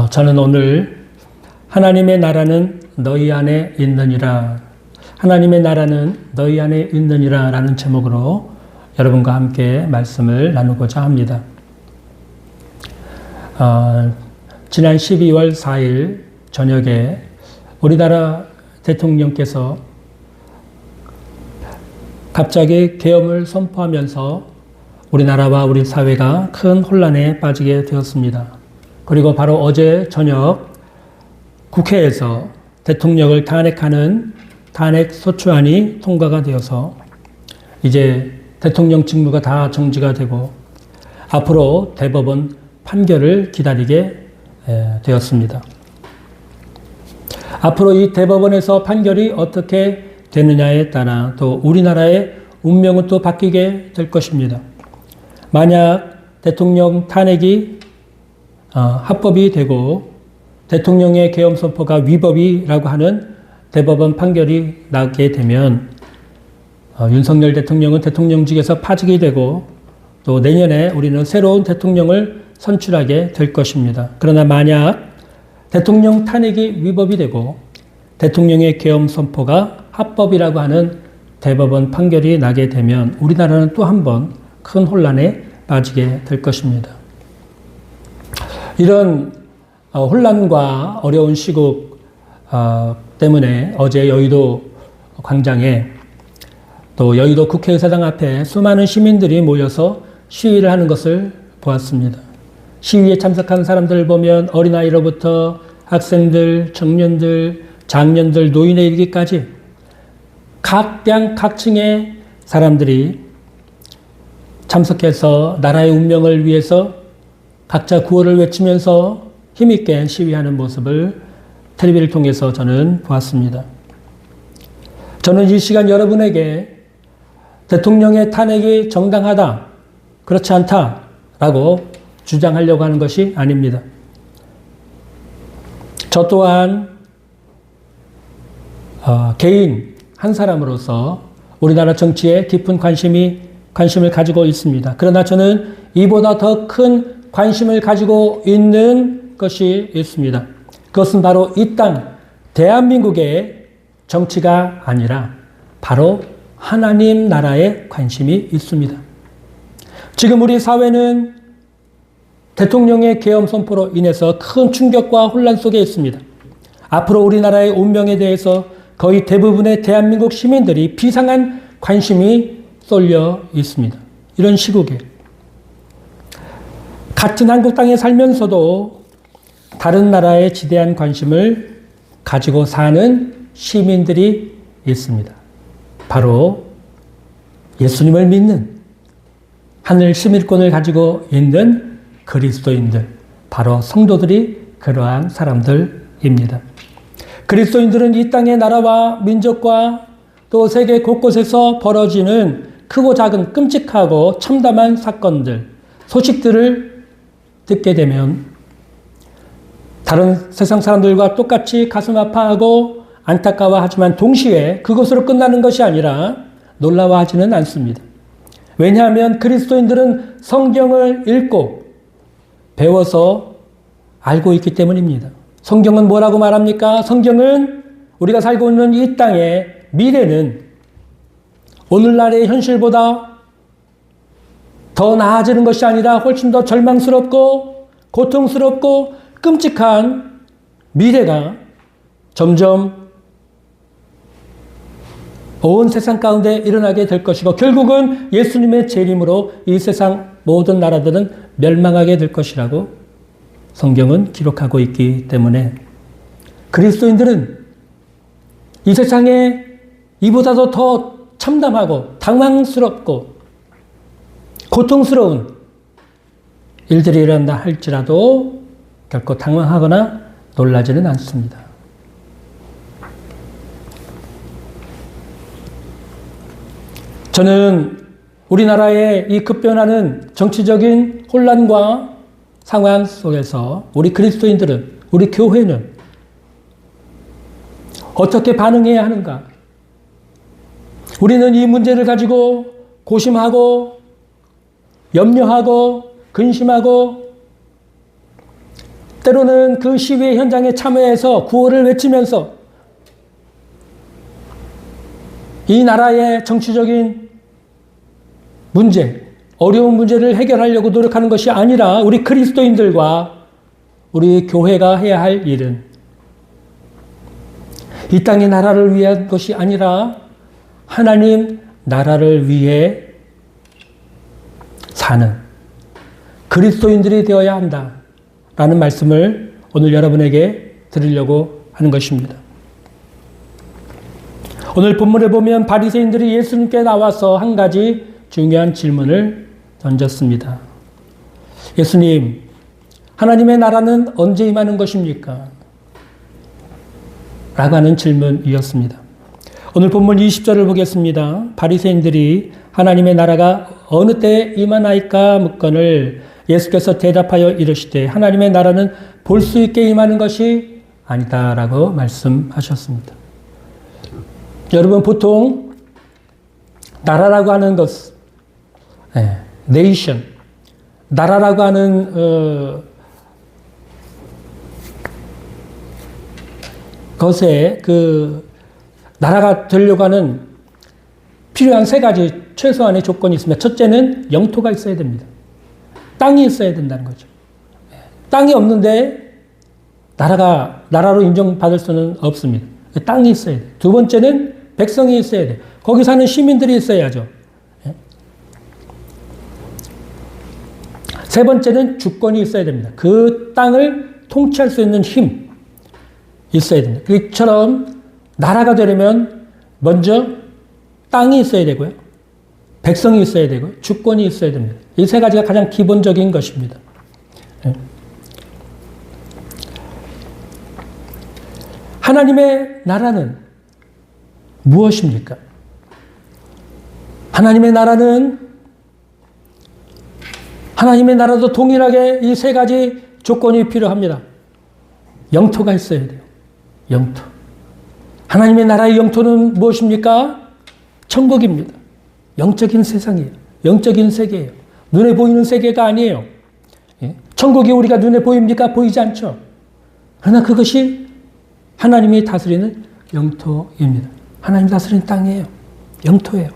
저는 오늘 하나님의 나라는 너희 안에 있느니라, 하나님의 나라는 너희 안에 있느니라 라는 제목으로 여러분과 함께 말씀을 나누고자 합니다. 지난 12월 4일 저녁에 우리나라 대통령께서 갑자기 계엄을 선포하면서 우리나라와 우리 사회가 큰 혼란에 빠지게 되었습니다. 그리고 바로 어제 저녁 국회에서 대통령을 탄핵하는 탄핵소추안이 통과가 되어서 이제 대통령 직무가 다 정지가 되고 앞으로 대법원 판결을 기다리게 되었습니다. 앞으로 이 대법원에서 판결이 어떻게 되느냐에 따라 또 우리나라의 운명은 또 바뀌게 될 것입니다. 만약 대통령 탄핵이 합법이 되고 대통령의 계엄 선포가 위법이라고 하는 대법원 판결이 나게 되면 윤석열 대통령은 대통령직에서 파직이 되고 또 내년에 우리는 새로운 대통령을 선출하게 될 것입니다. 그러나 만약 대통령 탄핵이 위법이 되고 대통령의 계엄 선포가 합법이라고 하는 대법원 판결이 나게 되면 우리나라는 또 한 번 큰 혼란에 빠지게 될 것입니다. 이런 혼란과 어려운 시국 때문에 어제 여의도 광장에 또 여의도 국회의사당 앞에 수많은 시민들이 모여서 시위를 하는 것을 보았습니다. 시위에 참석한 사람들을 보면 어린아이로부터 학생들, 청년들, 장년들, 노인에 이르기까지 각양 각층의 사람들이 참석해서 나라의 운명을 위해서 각자 구호를 외치면서 힘있게 시위하는 모습을 텔레비를 통해서 저는 보았습니다. 저는 이 시간 여러분에게 대통령의 탄핵이 정당하다, 그렇지 않다라고 주장하려고 하는 것이 아닙니다. 저 또한 개인 한 사람으로서 우리나라 정치에 깊은 관심을 가지고 있습니다. 그러나 저는 이보다 더 큰 관심을 가지고 있는 것이 있습니다. 그것은 바로 이 땅, 대한민국의 정치가 아니라 바로 하나님 나라에 관심이 있습니다. 지금 우리 사회는 대통령의 계엄 선포로 인해서 큰 충격과 혼란 속에 있습니다. 앞으로 우리나라의 운명에 대해서 거의 대부분의 대한민국 시민들이 비상한 관심이 쏠려 있습니다. 이런 시국에 같은 한국 땅에 살면서도 다른 나라에 지대한 관심을 가지고 사는 시민들이 있습니다. 바로 예수님을 믿는 하늘 시민권을 가지고 있는 그리스도인들, 바로 성도들이 그러한 사람들입니다. 그리스도인들은 이 땅의 나라와 민족과 또 세계 곳곳에서 벌어지는 크고 작은 끔찍하고 참담한 사건들, 소식들을 듣게 되면 다른 세상 사람들과 똑같이 가슴 아파하고 안타까워하지만 동시에 그것으로 끝나는 것이 아니라 놀라워하지는 않습니다. 왜냐하면 그리스도인들은 성경을 읽고 배워서 알고 있기 때문입니다. 성경은 뭐라고 말합니까? 성경은 우리가 살고 있는 이 땅의 미래는 오늘날의 현실보다 더 나아지는 것이 아니라 훨씬 더 절망스럽고 고통스럽고 끔찍한 미래가 점점 온 세상 가운데 일어나게 될 것이고 결국은 예수님의 재림으로 이 세상 모든 나라들은 멸망하게 될 것이라고 성경은 기록하고 있기 때문에 그리스도인들은 이 세상에 이보다도 더 참담하고 당황스럽고 고통스러운 일들이 일어난다 할지라도 결코 당황하거나 놀라지는 않습니다. 저는 우리나라의 이 급변하는 정치적인 혼란과 상황 속에서 우리 그리스도인들은, 우리 교회는 어떻게 반응해야 하는가? 우리는 이 문제를 가지고 고심하고 염려하고 근심하고 때로는 그 시위의 현장에 참여해서 구호를 외치면서 이 나라의 정치적인 문제, 어려운 문제를 해결하려고 노력하는 것이 아니라 우리 그리스도인들과 우리 교회가 해야 할 일은 이 땅의 나라를 위한 것이 아니라 하나님 나라를 위해 사는 그리스도인들이 되어야 한다라는 말씀을 오늘 여러분에게 드리려고 하는 것입니다. 오늘 본문에 보면 바리새인들이 예수님께 나와서 한 가지 중요한 질문을 던졌습니다. 예수님, 하나님의 나라는 언제 임하는 것입니까? 라고 하는 질문이었습니다. 오늘 본문 20절을 보겠습니다. 바리새인들이 하나님의 나라가 어느 때에 임하나이까 묻거늘 예수께서 대답하여 이르시되 하나님의 나라는 볼 수 있게 임하는 것이 아니다라고 말씀하셨습니다. 여러분, 보통 나라라고 하는 것, nation, 나라라고 하는 것에 그 나라가 되려고 하는 필요한 세 가지 최소한의 조건이 있습니다. 첫째는 영토가 있어야 됩니다. 땅이 있어야 된다는 거죠. 땅이 없는데 나라로 인정받을 수는 없습니다. 땅이 있어야 돼요. 두 번째는 백성이 있어야 돼요. 거기 사는 시민들이 있어야죠. 세 번째는 주권이 있어야 됩니다. 그 땅을 통치할 수 있는 힘 있어야 됩니다. 그처럼 나라가 되려면 먼저 땅이 있어야 되고요. 백성이 있어야 되고 주권이 있어야 됩니다. 이 세 가지가 가장 기본적인 것입니다. 하나님의 나라는 무엇입니까? 하나님의 나라도 동일하게 이 세 가지 조건이 필요합니다. 영토가 있어야 돼요. 영토. 하나님의 나라의 영토는 무엇입니까? 천국입니다. 영적인 세상이에요. 영적인 세계예요. 눈에 보이는 세계가 아니에요. 천국이 우리가 눈에 보입니까? 보이지 않죠. 그러나 그것이 하나님이 다스리는 영토입니다. 하나님 다스리는 땅이에요. 영토예요.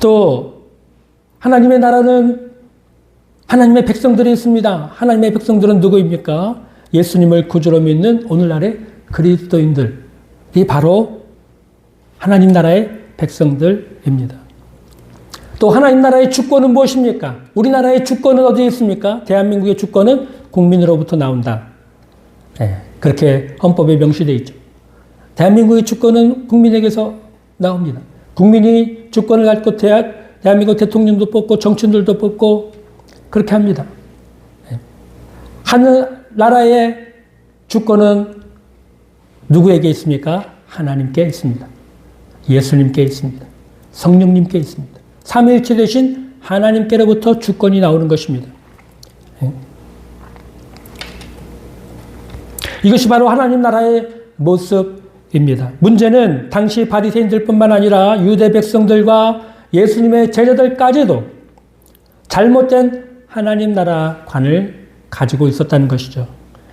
또 하나님의 나라는 하나님의 백성들이 있습니다. 하나님의 백성들은 누구입니까? 예수님을 구주로 믿는 오늘날의 그리스도인들이 바로 하나님 나라의 백성들입니다. 또 하나님 나라의 주권은 무엇입니까? 우리나라의 주권은 어디에 있습니까? 대한민국의 주권은 국민으로부터 나온다. 그렇게 헌법에 명시되어 있죠. 대한민국의 주권은 국민에게서 나옵니다. 국민이 주권을 갖고 대한민국 대통령도 뽑고 정치인들도 뽑고 그렇게 합니다. 하늘나라의 주권은 누구에게 있습니까? 하나님께 있습니다. 예수님께 있습니다. 성령님께 있습니다. 삼위일체 되신 하나님께로부터 주권이 나오는 것입니다. 이것이 바로 하나님 나라의 모습입니다. 문제는 당시 바리새인들뿐만 아니라 유대 백성들과 예수님의 제자들까지도 잘못된 하나님 나라관을 가지고 있었다는 것이죠.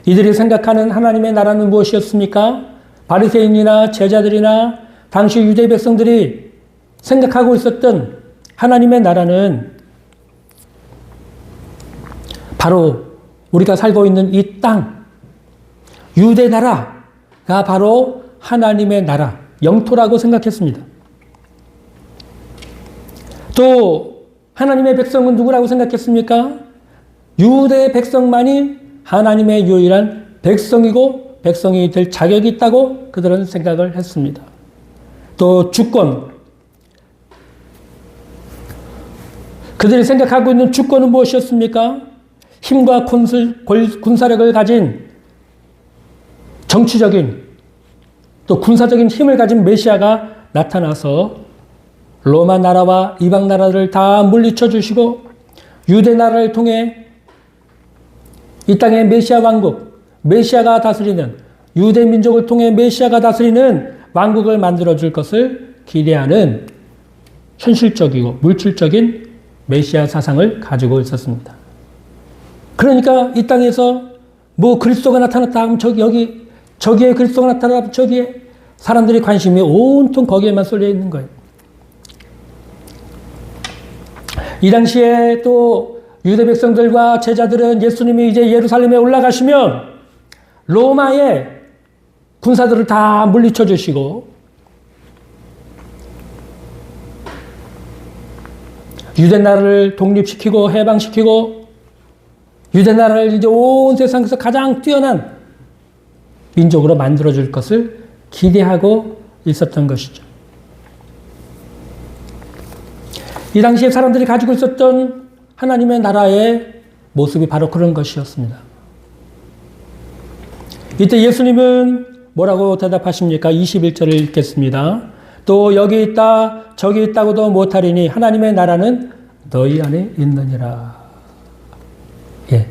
이들이 생각하는 하나님의 나라는 무엇이었습니까? 바리새인이나 제자들이나 당시 유대 백성들이 생각하고 있었던 하나님의 나라는 바로 우리가 살고 있는 이 땅, 유대 나라가 바로 하나님의 나라, 영토라고 생각했습니다. 또 하나님의 백성은 누구라고 생각했습니까? 유대 백성만이 하나님의 유일한 백성이고 백성이 될 자격이 있다고 그들은 생각을 했습니다. 또 주권, 그들이 생각하고 있는 주권은 무엇이었습니까? 힘과 군사력을 가진 정치적인 또 군사적인 힘을 가진 메시아가 나타나서 로마 나라와 이방 나라를 다 물리쳐 주시고 유대 나라를 통해 이 땅의 메시아 왕국, 메시아가 다스리는 유대 민족을 통해 메시아가 다스리는 왕국을 만들어 줄 것을 기대하는 현실적이고 물질적인 메시아 사상을 가지고 있었습니다. 그러니까 이 땅에서 뭐 그리스도가 나타났다 하면 저기에 그리스도가 나타나면 저기에 사람들이 관심이 온통 거기에만 쏠려 있는 거예요. 이 당시에 또 유대 백성들과 제자들은 예수님이 이제 예루살렘에 올라가시면 로마의 군사들을 다 물리쳐 주시고 유대 나라를 독립시키고 해방시키고 유대 나라를 이제 온 세상에서 가장 뛰어난 민족으로 만들어줄 것을 기대하고 있었던 것이죠. 이 당시에 사람들이 가지고 있었던 하나님의 나라의 모습이 바로 그런 것이었습니다. 이때 예수님은 뭐라고 대답하십니까? 21절을 읽겠습니다. 또 여기 있다 저기 있다고도 못하리니 하나님의 나라는 너희 안에 있느니라. 예,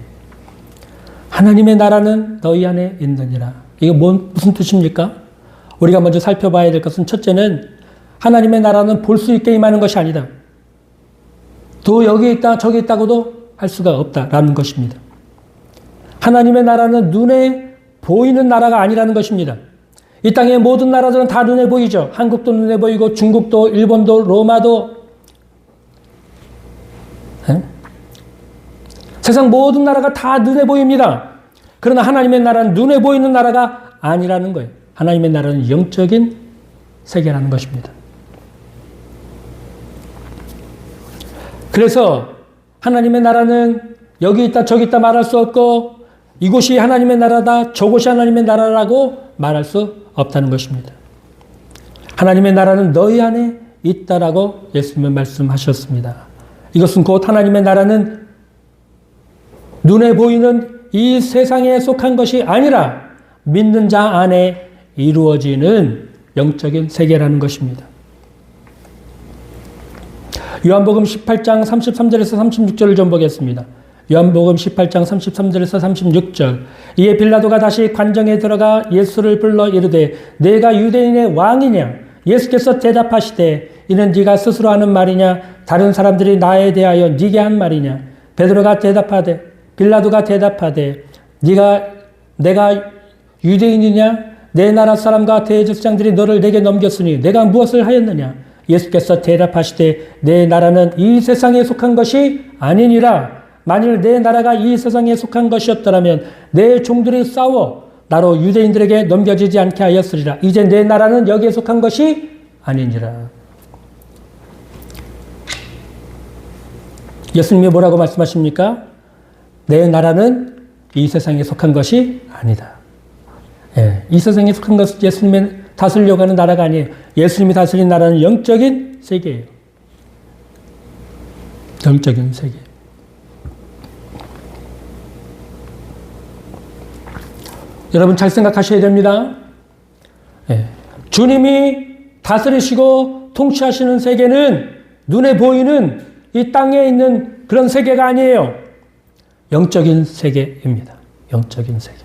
하나님의 나라는 너희 안에 있느니라. 이게 무슨 뜻입니까? 우리가 먼저 살펴봐야 될 것은 첫째는 하나님의 나라는 볼 수 있게 임하는 것이 아니다. 또 여기 있다 저기 있다고도 할 수가 없다라는 것입니다. 하나님의 나라는 눈에 보이는 나라가 아니라는 것입니다. 이 땅의 모든 나라들은 다 눈에 보이죠. 한국도 눈에 보이고 중국도 일본도 로마도 세상 모든 나라가 다 눈에 보입니다. 그러나 하나님의 나라는 눈에 보이는 나라가 아니라는 거예요. 하나님의 나라는 영적인 세계라는 것입니다. 그래서 하나님의 나라는 여기 있다 저기 있다 말할 수 없고 이곳이 하나님의 나라다 저곳이 하나님의 나라라고 말할 수 없다는 것입니다. 하나님의 나라는 너희 안에 있다라고 예수님은 말씀하셨습니다. 이것은 곧 하나님의 나라는 눈에 보이는 이 세상에 속한 것이 아니라 믿는 자 안에 이루어지는 영적인 세계라는 것입니다. 요한복음 18장 33절에서 36절을 좀 보겠습니다. 요한복음 18장 33절에서 36절. 이에 빌라도가 다시 관정에 들어가 예수를 불러 이르되 내가 유대인의 왕이냐? 예수께서 대답하시되 이는 네가 스스로 하는 말이냐? 다른 사람들이 나에 대하여 네게 한 말이냐? 베드로가 대답하되 빌라도가 대답하되 내가 유대인이냐? 내 나라 사람과 대제사장들이 너를 내게 넘겼으니 내가 무엇을 하였느냐? 예수께서 대답하시되 내 나라는 이 세상에 속한 것이 아니니라. 만일 내 나라가 이 세상에 속한 것이었더라면 내 종들이 싸워 나로 유대인들에게 넘겨지지 않게 하였으리라. 이제 내 나라는 여기에 속한 것이 아니니라. 예수님이 뭐라고 말씀하십니까? 내 나라는 이 세상에 속한 것이 아니다. 예, 이 세상에 속한 것은 예수님의 다스리려고 하는 나라가 아니에요. 예수님이 다스리는 나라는 영적인 세계예요. 영적인 세계. 여러분 잘 생각하셔야 됩니다. 예, 주님이 다스리시고 통치하시는 세계는 눈에 보이는 이 땅에 있는 그런 세계가 아니에요. 영적인 세계입니다. 영적인 세계.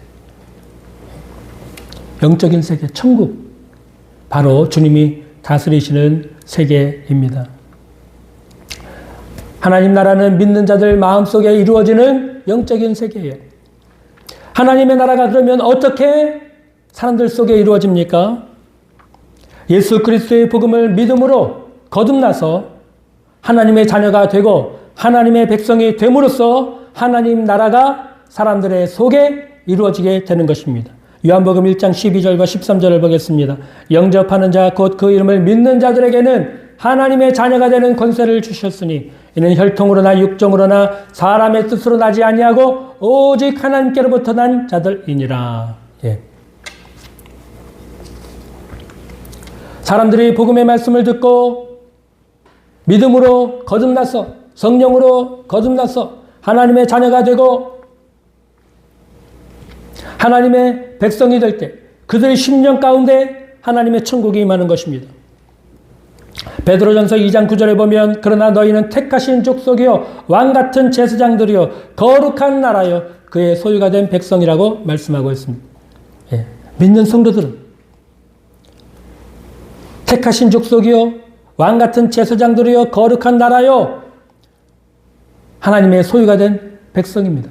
영적인 세계, 천국. 바로 주님이 다스리시는 세계입니다. 하나님 나라는 믿는 자들 마음속에 이루어지는 영적인 세계예요. 하나님의 나라가 그러면 어떻게 사람들 속에 이루어집니까? 예수 그리스도의 복음을 믿음으로 거듭나서 하나님의 자녀가 되고 하나님의 백성이 됨으로써 하나님 나라가 사람들의 속에 이루어지게 되는 것입니다. 요한복음 1장 12절과 13절을 보겠습니다. 영접하는 자 곧 그 이름을 믿는 자들에게는 하나님의 자녀가 되는 권세를 주셨으니 이는 혈통으로나 육정으로나 사람의 뜻으로 나지 아니하고 오직 하나님께로부터 난 자들이니라. 예. 사람들이 복음의 말씀을 듣고 믿음으로 거듭나서 성령으로 거듭나서 하나님의 자녀가 되고 하나님의 백성이 될 때 그들의 심령 가운데 하나님의 천국이 임하는 것입니다. 베드로전서 2장 9절에 보면 그러나 너희는 택하신 족속이요 왕같은 제사장들이요 거룩한 나라요 그의 소유가 된 백성이라고 말씀하고 있습니다. 예, 믿는 성도들은 택하신 족속이요 왕같은 제사장들이요 거룩한 나라요 하나님의 소유가 된 백성입니다.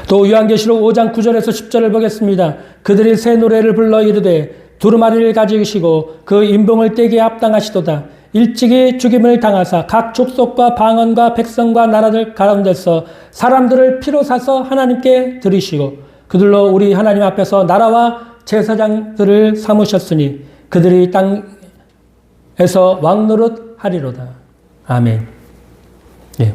또 요한계시록 5장 9절에서 10절을 보겠습니다. 그들이 새 노래를 불러 이르되 두루마리를 가지시고 그 인봉을 떼기에 합당하시도다. 일찍이 죽임을 당하사 각 족속과 방언과 백성과 나라들 가운데서 사람들을 피로 사서 하나님께 드리시고 그들로 우리 하나님 앞에서 나라와 제사장들을 삼으셨으니 그들이 땅에서 왕노릇 하리로다. 아멘. 예.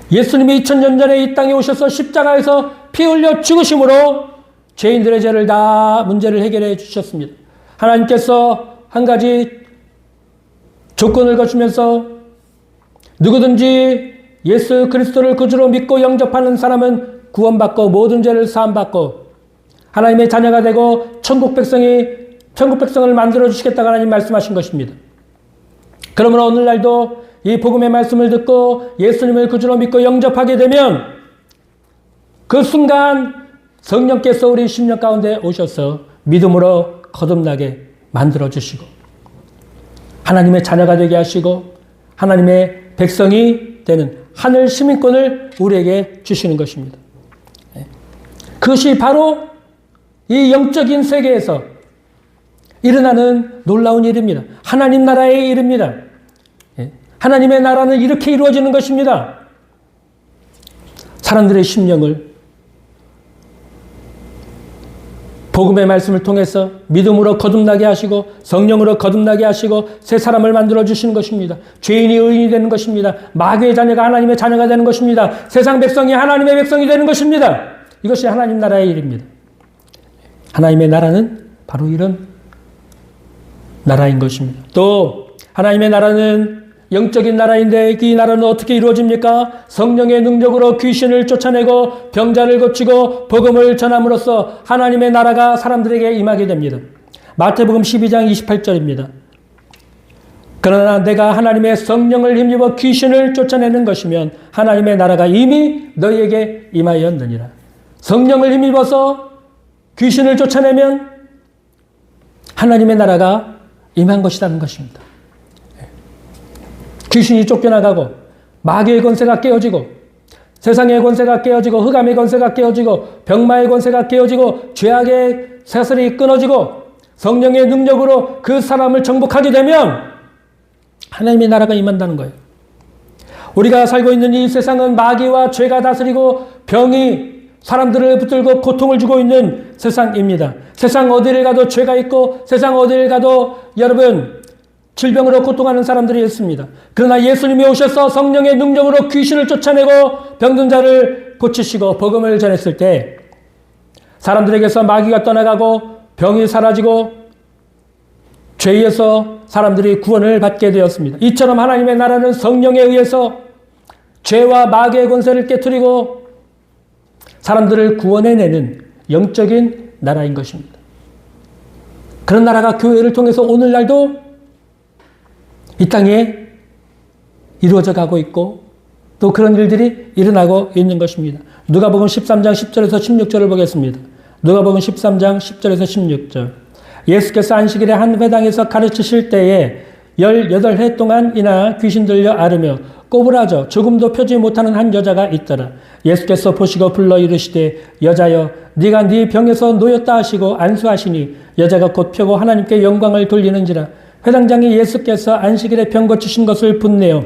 예수님이 2000년 전에 이 땅에 오셔서 십자가에서 피 흘려 죽으심으로 죄인들의 죄를 다 문제를 해결해 주셨습니다. 하나님께서 한 가지 조건을 거치면서 누구든지 예수 그리스도를 구주로 믿고 영접하는 사람은 구원받고 모든 죄를 사함받고 하나님의 자녀가 되고 천국 백성을 만들어 주시겠다고 하나님 말씀하신 것입니다. 그러므로 오늘날도 이 복음의 말씀을 듣고 예수님을 구주로 믿고 영접하게 되면 그 순간 성령께서 우리 심령 가운데 오셔서 믿음으로 거듭나게 만들어 주시고 하나님의 자녀가 되게 하시고 하나님의 백성이 되는 하늘 시민권을 우리에게 주시는 것입니다. 그것이 바로 이 영적인 세계에서 일어나는 놀라운 일입니다. 하나님 나라의 일입니다. 하나님의 나라는 이렇게 이루어지는 것입니다. 사람들의 심령을 복음의 말씀을 통해서 믿음으로 거듭나게 하시고 성령으로 거듭나게 하시고 새 사람을 만들어 주시는 것입니다. 죄인이 의인이 되는 것입니다. 마귀의 자녀가 하나님의 자녀가 되는 것입니다. 세상 백성이 하나님의 백성이 되는 것입니다. 이것이 하나님 나라의 일입니다. 하나님의 나라는 바로 이런 나라인 것입니다. 또 하나님의 나라는 영적인 나라인데 이 나라는 어떻게 이루어집니까? 성령의 능력으로 귀신을 쫓아내고 병자를 고치고 복음을 전함으로써 하나님의 나라가 사람들에게 임하게 됩니다. 마태복음 12장 28절입니다. 그러나 내가 하나님의 성령을 힘입어 귀신을 쫓아내는 것이면 하나님의 나라가 이미 너희에게 임하였느니라. 성령을 힘입어서 귀신을 쫓아내면 하나님의 나라가 임한 것이라는 것입니다. 귀신이 쫓겨나가고 마귀의 권세가 깨어지고 세상의 권세가 깨어지고 흑암의 권세가 깨어지고 병마의 권세가 깨어지고 죄악의 사슬이 끊어지고 성령의 능력으로 그 사람을 정복하게 되면 하나님의 나라가 임한다는 거예요. 우리가 살고 있는 이 세상은 마귀와 죄가 다스리고 병이 사람들을 붙들고 고통을 주고 있는 세상입니다. 세상 어디를 가도 죄가 있고 세상 어디를 가도 여러분 질병으로 고통하는 사람들이 있습니다. 그러나 예수님이 오셔서 성령의 능력으로 귀신을 쫓아내고 병든 자를 고치시고 복음을 전했을 때 사람들에게서 마귀가 떠나가고 병이 사라지고 죄에서 사람들이 구원을 받게 되었습니다. 이처럼 하나님의 나라는 성령에 의해서 죄와 마귀의 권세를 깨트리고 사람들을 구원해내는 영적인 나라인 것입니다. 그런 나라가 교회를 통해서 오늘날도 이 땅에 이루어져 가고 있고 또 그런 일들이 일어나고 있는 것입니다. 누가복음 13장 10절에서 16절을 보겠습니다. 누가복음 13장 10절에서 16절. 예수께서 안식일에 한 회당에서 가르치실 때에 18해 동안이나 귀신 들려 앓으며 꼬부라져 조금도 펴지 못하는 한 여자가 있더라. 예수께서 보시고 불러 이르시되 여자여 네가 네 병에서 놓였다 하시고 안수하시니 여자가 곧 펴고 하나님께 영광을 돌리는지라. 회당장이 예수께서 안식일에 병 고치신 것을 분내어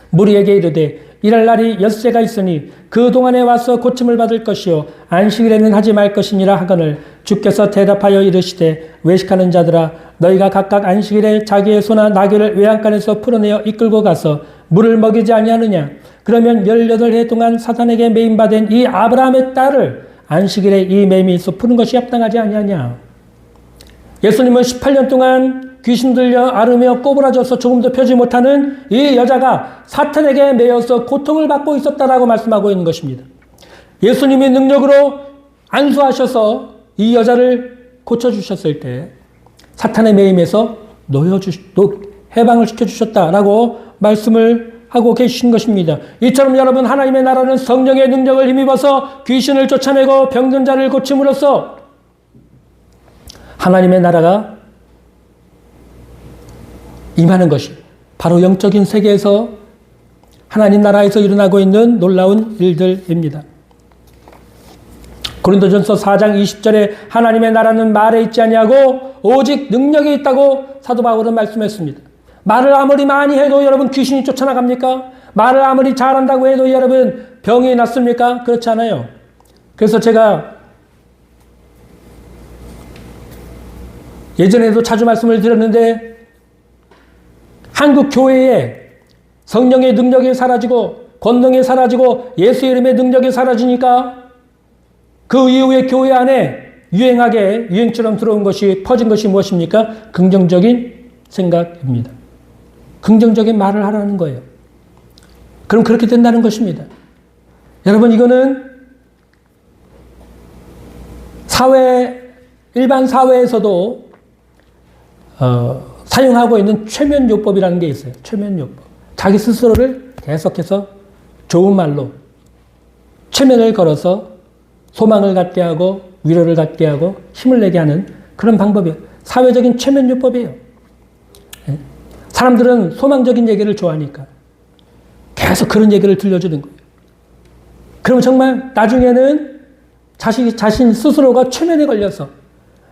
무리에게 이르되 일할 날이 엿새가 있으니 그 동안에 와서 고침을 받을 것이요 안식일에는 하지 말 것이니라 하거늘 주께서 대답하여 이르시되 외식하는 자들아 너희가 각각 안식일에 자기의 소나 나귀를 외양간에서 풀어내어 이끌고 가서 물을 먹이지 아니하느냐. 그러면 18해 동안 사탄에게 매임받은 이 아브라함의 딸을 안식일에 이 매임에서 푸는 것이 합당하지 아니하냐. 예수님은 18년 동안 귀신 들려 앓으며 꼬부라져서 조금도 펴지 못하는 이 여자가 사탄에게 매여서 고통을 받고 있었다라고 말씀하고 있는 것입니다. 예수님이 능력으로 안수하셔서 이 여자를 고쳐주셨을 때 사탄의 매임에서 해방을 시켜주셨다라고 말씀을 하고 계신 것입니다. 이처럼 여러분 하나님의 나라는 성령의 능력을 힘입어서 귀신을 쫓아내고 병든 자를 고침으로써 하나님의 나라가 임하는 것이 바로 영적인 세계에서 하나님 나라에서 일어나고 있는 놀라운 일들입니다. 고린도전서 4장 20절에 하나님의 나라는 말에 있지 아니하고 오직 능력에 있다고 사도 바울은 말씀했습니다. 말을 아무리 많이 해도 여러분 귀신이 쫓아나갑니까? 말을 아무리 잘한다고 해도 여러분 병이 낫습니까? 그렇지 않아요. 그래서 제가 예전에도 자주 말씀을 드렸는데 한국 교회에 성령의 능력이 사라지고 권능이 사라지고 예수 이름의 능력이 사라지니까 그 이후에 교회 안에 유행하게 유행처럼 들어온 것이 퍼진 것이 무엇입니까? 긍정적인 생각입니다. 긍정적인 말을 하라는 거예요. 그럼 그렇게 된다는 것입니다. 여러분 이거는 일반 사회에서도 사용하고 있는 최면요법이라는 게 있어요. 최면요법. 자기 스스로를 계속해서 좋은 말로 최면을 걸어서 소망을 갖게 하고 위로를 갖게 하고 힘을 내게 하는 그런 방법이에요. 사회적인 최면요법이에요. 사람들은 소망적인 얘기를 좋아하니까 계속 그런 얘기를 들려주는 거예요. 그럼 정말 나중에는 자신 스스로가 최면에 걸려서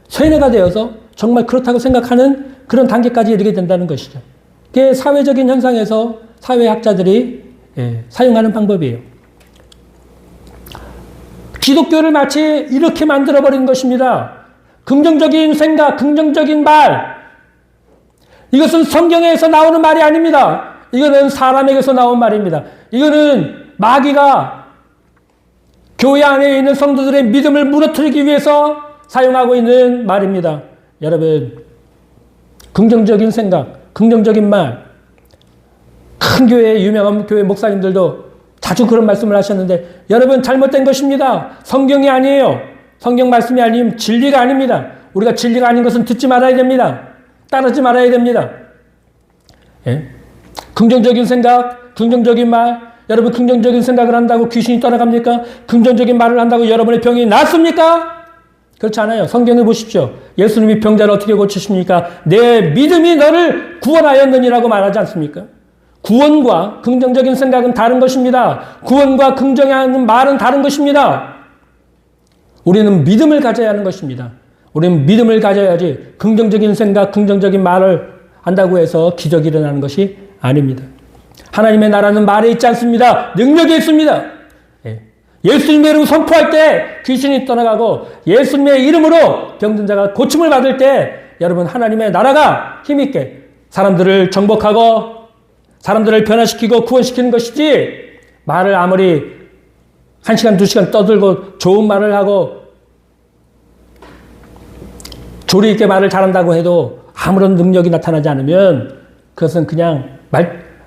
쇠뇌가 되어서 정말 그렇다고 생각하는 그런 단계까지 이르게 된다는 것이죠. 그게 사회적인 현상에서 사회학자들이 사용하는 방법이에요. 기독교를 마치 이렇게 만들어버리는 것입니다. 긍정적인 생각, 긍정적인 말. 이것은 성경에서 나오는 말이 아닙니다. 이거는 사람에게서 나온 말입니다. 이거는 마귀가 교회 안에 있는 성도들의 믿음을 무너뜨리기 위해서 사용하고 있는 말입니다. 여러분, 긍정적인 생각, 긍정적인 말. 큰 교회, 유명한 교회 목사님들도 자주 그런 말씀을 하셨는데 여러분 잘못된 것입니다. 성경이 아니에요. 성경 말씀이 아니면 진리가 아닙니다. 우리가 진리가 아닌 것은 듣지 말아야 됩니다. 따르지 말아야 됩니다. 예? 긍정적인 생각, 긍정적인 말. 여러분 긍정적인 생각을 한다고 귀신이 떠나갑니까? 긍정적인 말을 한다고 여러분의 병이 낫습니까? 그렇지 않아요. 성경을 보십시오. 예수님이 병자를 어떻게 고치십니까? 내 믿음이 너를 구원하였느니라고 말하지 않습니까? 구원과 긍정적인 생각은 다른 것입니다. 구원과 긍정하는 말은 다른 것입니다. 우리는 믿음을 가져야 하는 것입니다. 우리는 믿음을 가져야지 긍정적인 생각, 긍정적인 말을 한다고 해서 기적이 일어나는 것이 아닙니다. 하나님의 나라는 말에 있지 않습니다. 능력이 있습니다. 예수님의 이름을 선포할 때 귀신이 떠나가고 예수님의 이름으로 병든 자가 고침을 받을 때 여러분 하나님의 나라가 힘있게 사람들을 정복하고 사람들을 변화시키고 구원시키는 것이지 말을 아무리 1시간, 2시간 떠들고 좋은 말을 하고 조리 있게 말을 잘한다고 해도 아무런 능력이 나타나지 않으면 그것은 그냥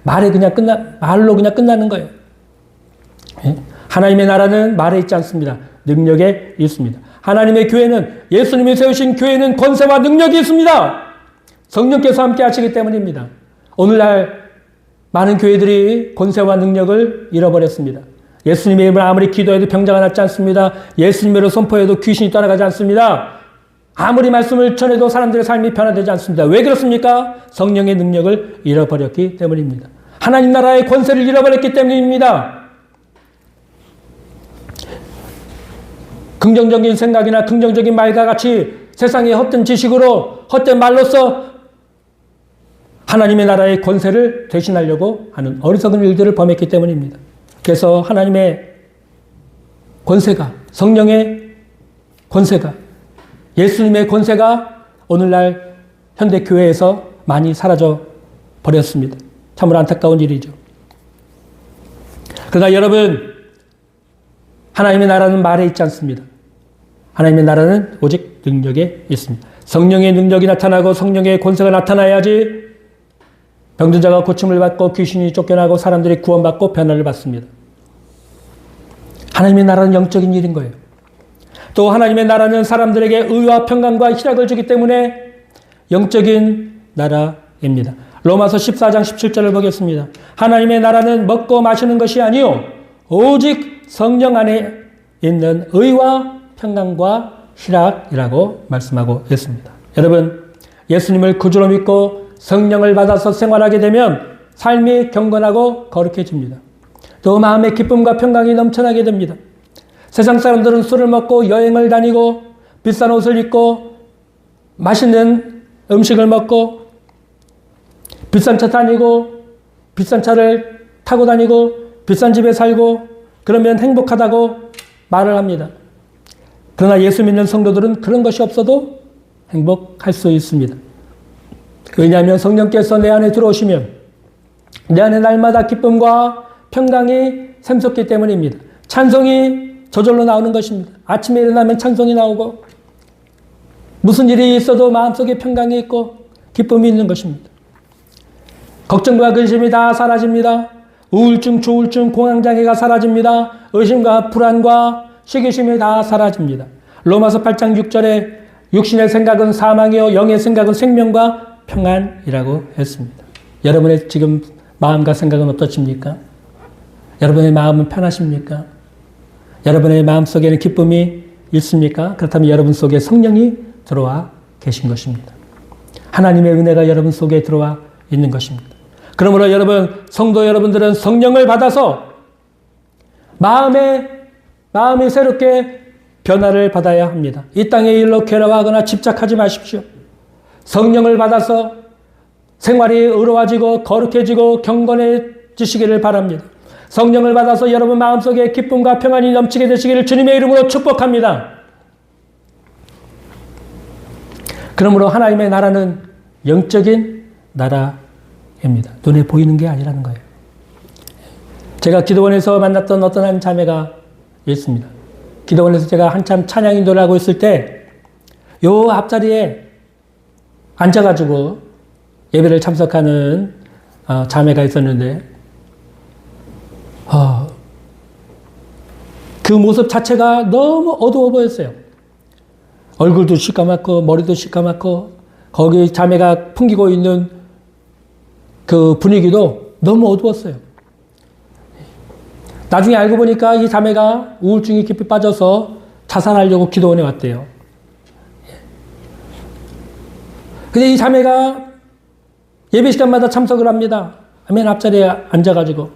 말로 그냥 끝나는 거예요. 하나님의 나라는 말에 있지 않습니다. 능력에 있습니다. 하나님의 교회는 예수님이 세우신 교회는 권세와 능력이 있습니다. 성령께서 함께 하시기 때문입니다. 오늘날 많은 교회들이 권세와 능력을 잃어버렸습니다. 예수님의 이름을 아무리 기도해도 병자가 낫지 않습니다. 예수님의 이름을 선포해도 귀신이 떠나가지 않습니다. 아무리 말씀을 전해도 사람들의 삶이 변화되지 않습니다. 왜 그렇습니까? 성령의 능력을 잃어버렸기 때문입니다. 하나님 나라의 권세를 잃어버렸기 때문입니다. 긍정적인 생각이나 긍정적인 말과 같이 세상의 헛된 지식으로 헛된 말로써 하나님의 나라의 권세를 대신하려고 하는 어리석은 일들을 범했기 때문입니다. 그래서 하나님의 권세가, 성령의 권세가, 예수님의 권세가 오늘날 현대교회에서 많이 사라져 버렸습니다. 참으로 안타까운 일이죠. 그러나 여러분, 하나님의 나라는 말에 있지 않습니다. 하나님의 나라는 오직 능력에 있습니다. 성령의 능력이 나타나고 성령의 권세가 나타나야지 병든 자가 고침을 받고 귀신이 쫓겨나고 사람들이 구원받고 변화를 받습니다. 하나님의 나라는 영적인 일인 거예요. 또 하나님의 나라는 사람들에게 의와 평강과 희락을 주기 때문에 영적인 나라입니다. 로마서 14장 17절을 보겠습니다. 하나님의 나라는 먹고 마시는 것이 아니요 오직 성령 안에 있는 의와 평강과 희락이라고 말씀하고 있습니다. 여러분, 예수님을 구주로 믿고 성령을 받아서 생활하게 되면 삶이 경건하고 거룩해집니다. 또 마음의 기쁨과 평강이 넘쳐나게 됩니다. 세상 사람들은 술을 먹고 여행을 다니고 비싼 옷을 입고 맛있는 음식을 먹고 비싼 차 다니고 비싼 차를 타고 다니고 비싼 집에 살고 그러면 행복하다고 말을 합니다. 그러나 예수 믿는 성도들은 그런 것이 없어도 행복할 수 있습니다. 왜냐하면 성령께서 내 안에 들어오시면 내 안에 날마다 기쁨과 평강이 샘솟기 때문입니다. 찬송이 저절로 나오는 것입니다. 아침에 일어나면 찬송이 나오고 무슨 일이 있어도 마음속에 평강이 있고 기쁨이 있는 것입니다. 걱정과 근심이 다 사라집니다. 우울증, 조울증, 공황장애가 사라집니다. 의심과 불안과 시기심이 다 사라집니다. 로마서 8장 6절에 육신의 생각은 사망이요 영의 생각은 생명과 평안이라고 했습니다. 여러분의 지금 마음과 생각은 어떠십니까? 여러분의 마음은 편하십니까? 여러분의 마음속에는 기쁨이 있습니까? 그렇다면 여러분 속에 성령이 들어와 계신 것입니다. 하나님의 은혜가 여러분 속에 들어와 있는 것입니다. 그러므로 여러분, 성도 여러분들은 성령을 받아서 마음이 새롭게 변화를 받아야 합니다. 이 땅의 일로 괴로워하거나 집착하지 마십시오. 성령을 받아서 생활이 의로워지고 거룩해지고 경건해지시기를 바랍니다. 성령을 받아서 여러분 마음속에 기쁨과 평안이 넘치게 되시기를 주님의 이름으로 축복합니다. 그러므로 하나님의 나라는 영적인 나라입니다. 눈에 보이는 게 아니라는 거예요. 제가 기도원에서 만났던 어떤 한 자매가 있습니다. 기도원에서 제가 한참 찬양 인도를 하고 있을 때 요 앞자리에 앉아가지고 예배를 참석하는 자매가 있었는데 그 모습 자체가 너무 어두워 보였어요. 얼굴도 시까맣고 머리도 시까맣고 거기 자매가 풍기고 있는 그 분위기도 너무 어두웠어요. 나중에 알고 보니까 이 자매가 우울증이 깊이 빠져서 자살하려고 기도원에 왔대요. 근데 이 자매가 예배 시간마다 참석을 합니다. 맨 앞자리에 앉아가지고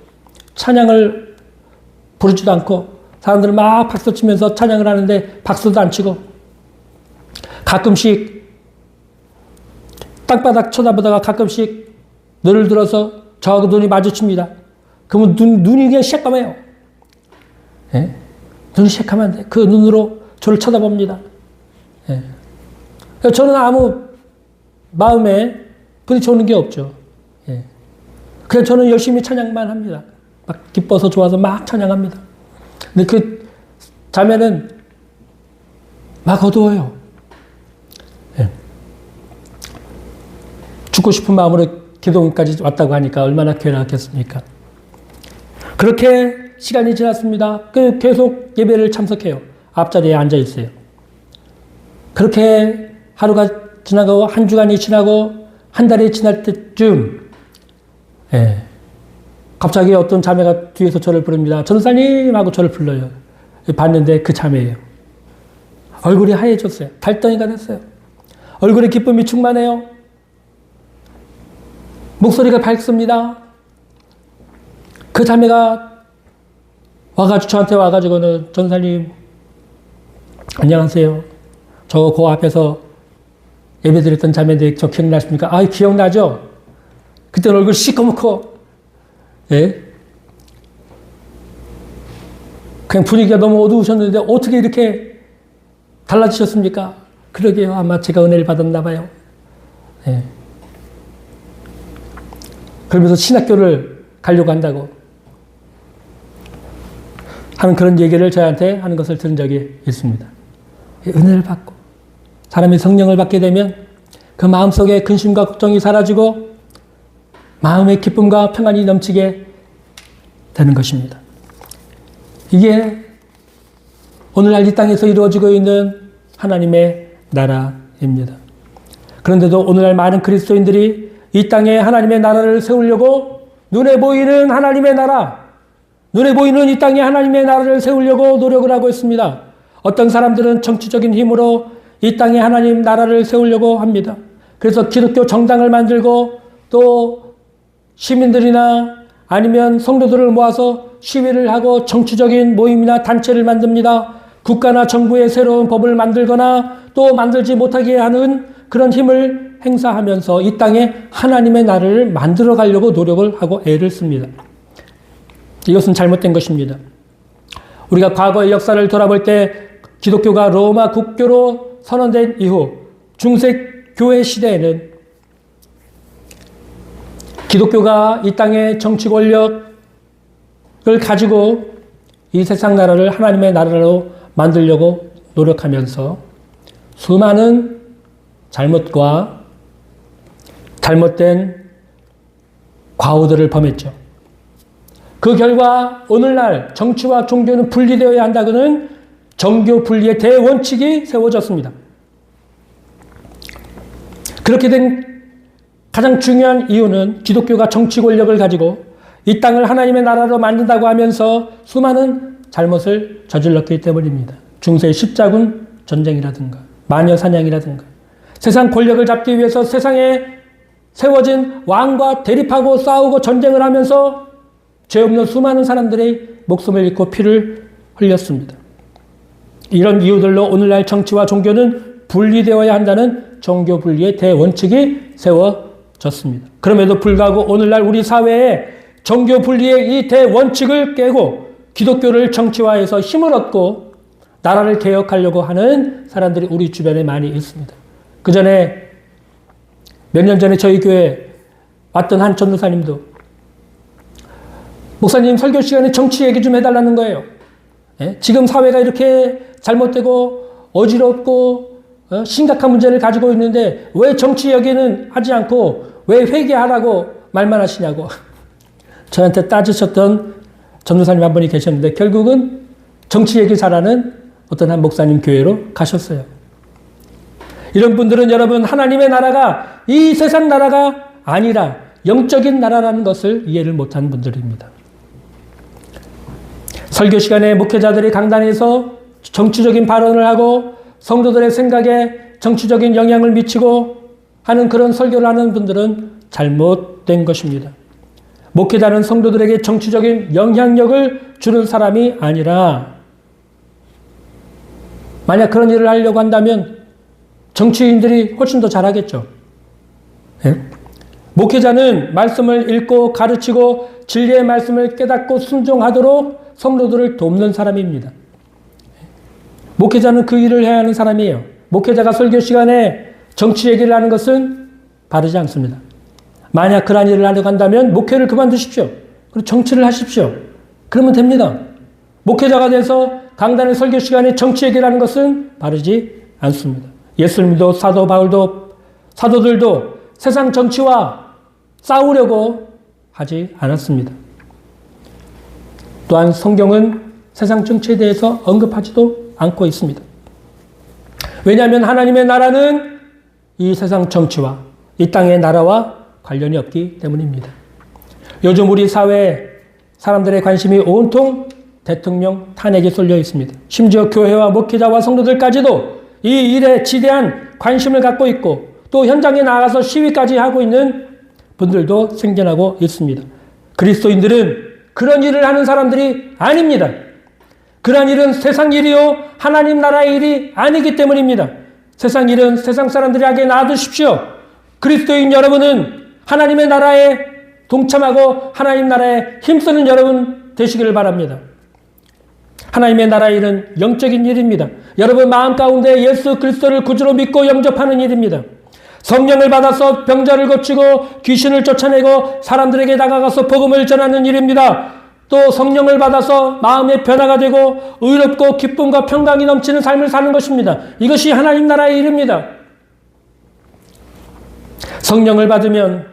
찬양을 부르지도 않고 사람들 막 박수 치면서 찬양을 하는데 박수도 안 치고 가끔씩 땅바닥 쳐다보다가 가끔씩 눈을 들어서 저하고 눈이 마주칩니다. 그러면 눈이 그냥 새까매요. 예? 눈이 새까만데 그 눈으로 저를 쳐다봅니다. 예. 저는 아무 마음에 부딪혀오는 게 없죠. 예. 그냥 저는 열심히 찬양만 합니다. 막 기뻐서 좋아서 막 찬양합니다. 근데 그 자매는 막 어두워요. 예. 죽고 싶은 마음으로 기도원까지 왔다고 하니까 얼마나 괴로웠겠습니까? 그렇게 시간이 지났습니다. 계속 예배를 참석해요. 앞자리에 앉아 있어요. 그렇게 하루가 지나고 한 주간이 지나고 한 달이 지날 때쯤 갑자기 어떤 자매가 뒤에서 저를 부릅니다. 전사님 하고 저를 불러요. 봤는데 그 자매예요. 얼굴이 하얘졌어요. 달덩이가 됐어요. 얼굴에 기쁨이 충만해요. 목소리가 밝습니다. 그 자매가 저한테 와가지고는 전사님 안녕하세요. 저 그 앞에서 예배드렸던 자매인데 저 기억나십니까? 아, 기억나죠? 그때는 얼굴 시커멓고 예? 그냥 분위기가 너무 어두우셨는데 어떻게 이렇게 달라지셨습니까? 그러게요. 아마 제가 은혜를 받았나 봐요. 예. 그러면서 신학교를 가려고 한다고 하는 그런 얘기를 저한테 하는 것을 들은 적이 있습니다. 은혜를 받고 사람이 성령을 받게 되면 그 마음속에 근심과 걱정이 사라지고 마음의 기쁨과 평안이 넘치게 되는 것입니다. 이게 오늘날 이 땅에서 이루어지고 있는 하나님의 나라입니다. 그런데도 오늘날 많은 그리스도인들이 이 땅에 하나님의 나라를 세우려고 눈에 보이는 하나님의 나라, 눈에 보이는 이 땅에 하나님의 나라를 세우려고 노력을 하고 있습니다. 어떤 사람들은 정치적인 힘으로 이 땅에 하나님 나라를 세우려고 합니다. 그래서 기독교 정당을 만들고 또 시민들이나 아니면 성도들을 모아서 시위를 하고 정치적인 모임이나 단체를 만듭니다. 국가나 정부의 새로운 법을 만들거나 또 만들지 못하게 하는 그런 힘을 행사하면서 이 땅에 하나님의 나라를 만들어 가려고 노력을 하고 애를 씁니다. 이것은 잘못된 것입니다. 우리가 과거의 역사를 돌아볼 때 기독교가 로마 국교로 선언된 이후 중세 교회 시대에는 기독교가 이 땅의 정치 권력을 가지고 이 세상 나라를 하나님의 나라로 만들려고 노력하면서 수많은 잘못과 잘못된 과오들을 범했죠. 그 결과 오늘날 정치와 종교는 분리되어야 한다고는 정교 분리의 대원칙이 세워졌습니다. 그렇게 된 가장 중요한 이유는 기독교가 정치 권력을 가지고 이 땅을 하나님의 나라로 만든다고 하면서 수많은 잘못을 저질렀기 때문입니다. 중세 십자군 전쟁이라든가 마녀 사냥이라든가 세상 권력을 잡기 위해서 세상에 세워진 왕과 대립하고 싸우고 전쟁을 하면서 죄 없는 수많은 사람들의 목숨을 잃고 피를 흘렸습니다. 이런 이유들로 오늘날 정치와 종교는 분리되어야 한다는 정교 분리의 대원칙이 세워졌습니다. 그럼에도 불구하고 오늘날 우리 사회에 정교 분리의 이 대원칙을 깨고 기독교를 정치화해서 힘을 얻고 나라를 개혁하려고 하는 사람들이 우리 주변에 많이 있습니다. 그 전에 몇 년 전에 저희 교회에 왔던 한 전도사님도 목사님 설교 시간에 정치 얘기 좀 해달라는 거예요. 지금 사회가 이렇게 잘못되고 어지럽고 심각한 문제를 가지고 있는데 왜 정치 얘기는 하지 않고 왜 회개하라고 말만 하시냐고 저한테 따지셨던 전도사님 한 분이 계셨는데 결국은 정치 얘기 잘하는 어떤 한 목사님 교회로 가셨어요. 이런 분들은 여러분 하나님의 나라가 이 세상 나라가 아니라 영적인 나라라는 것을 이해를 못한 분들입니다. 설교 시간에 목회자들이 강단에서 정치적인 발언을 하고 성도들의 생각에 정치적인 영향을 미치고 하는 그런 설교를 하는 분들은 잘못된 것입니다. 목회자는 성도들에게 정치적인 영향력을 주는 사람이 아니라 만약 그런 일을 하려고 한다면 정치인들이 훨씬 더 잘하겠죠. 목회자는 말씀을 읽고 가르치고 진리의 말씀을 깨닫고 순종하도록 성도들을 돕는 사람입니다. 목회자는 그 일을 해야 하는 사람이에요. 목회자가 설교 시간에 정치 얘기를 하는 것은 바르지 않습니다. 만약 그런 일을 하려고 한다면 목회를 그만두십시오. 그리고 정치를 하십시오. 그러면 됩니다. 목회자가 돼서 강단의 설교 시간에 정치 얘기를 하는 것은 바르지 않습니다. 예수님도 사도 바울도 사도들도 세상 정치와 싸우려고 하지 않았습니다. 또한 성경은 세상 정치에 대해서 언급하지도 않고 있습니다. 왜냐하면 하나님의 나라는 이 세상 정치와 이 땅의 나라와 관련이 없기 때문입니다. 요즘 우리 사회에 사람들의 관심이 온통 대통령 탄핵에 쏠려 있습니다. 심지어 교회와 목회자와 성도들까지도 이 일에 지대한 관심을 갖고 있고 또 현장에 나가서 시위까지 하고 있는 분들도 생겨나고 있습니다. 그리스도인들은 그런 일을 하는 사람들이 아닙니다. 그런 일은 세상 일이요 하나님 나라의 일이 아니기 때문입니다. 세상 일은 세상 사람들에게 놔두십시오. 그리스도인 여러분은 하나님의 나라에 동참하고 하나님 나라에 힘쓰는 여러분 되시기를 바랍니다. 하나님의 나라의 일은 영적인 일입니다. 여러분 마음 가운데 예수 그리스도를 구주로 믿고 영접하는 일입니다. 성령을 받아서 병자를 고치고 귀신을 쫓아내고 사람들에게 다가가서 복음을 전하는 일입니다. 또 성령을 받아서 마음의 변화가 되고 의롭고 기쁨과 평강이 넘치는 삶을 사는 것입니다. 이것이 하나님 나라의 일입니다. 성령을 받으면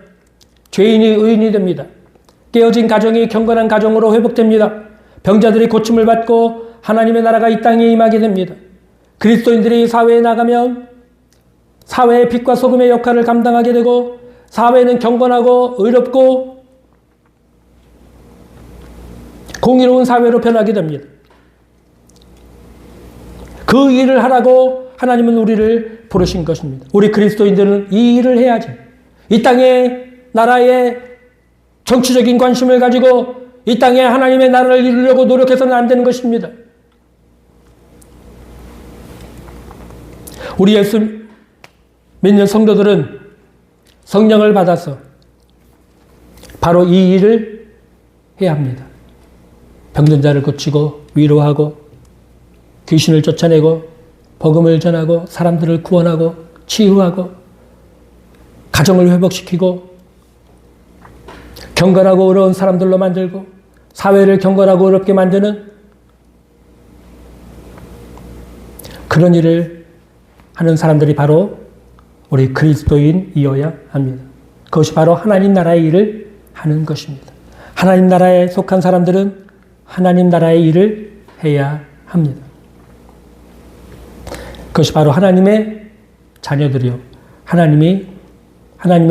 죄인이 의인이 됩니다. 깨어진 가정이 경건한 가정으로 회복됩니다. 병자들이 고침을 받고 하나님의 나라가 이 땅에 임하게 됩니다. 그리스도인들이 사회에 나가면 사회의 빛과 소금의 역할을 감당하게 되고 사회는 경건하고 의롭고 공의로운 사회로 변하게 됩니다. 그 일을 하라고 하나님은 우리를 부르신 것입니다. 우리 그리스도인들은 이 일을 해야죠. 이 땅의 나라의 정치적인 관심을 가지고 이 땅에 하나님의 나라를 이루려고 노력해서는 안 되는 것입니다. 우리 예수 믿는 성도들은 성령을 받아서 바로 이 일을 해야 합니다. 병든 자를 고치고 위로하고 귀신을 쫓아내고 복음을 전하고 사람들을 구원하고 치유하고 가정을 회복시키고 경건하고 어려운 사람들로 만들고 사회를 경건하고 어렵게 만드는 그런 일을 하는 사람들이 바로 우리 그리스도인이어야 합니다. 그것이 바로 하나님 나라의 일을 하는 것입니다. 하나님 나라에 속한 사람들은 하나님 나라의 일을 해야 합니다. 그것이 바로 하나님의 자녀들이요. 하나님의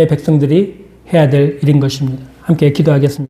백성들이 해야 될 일인 것입니다. 함께 기도하겠습니다.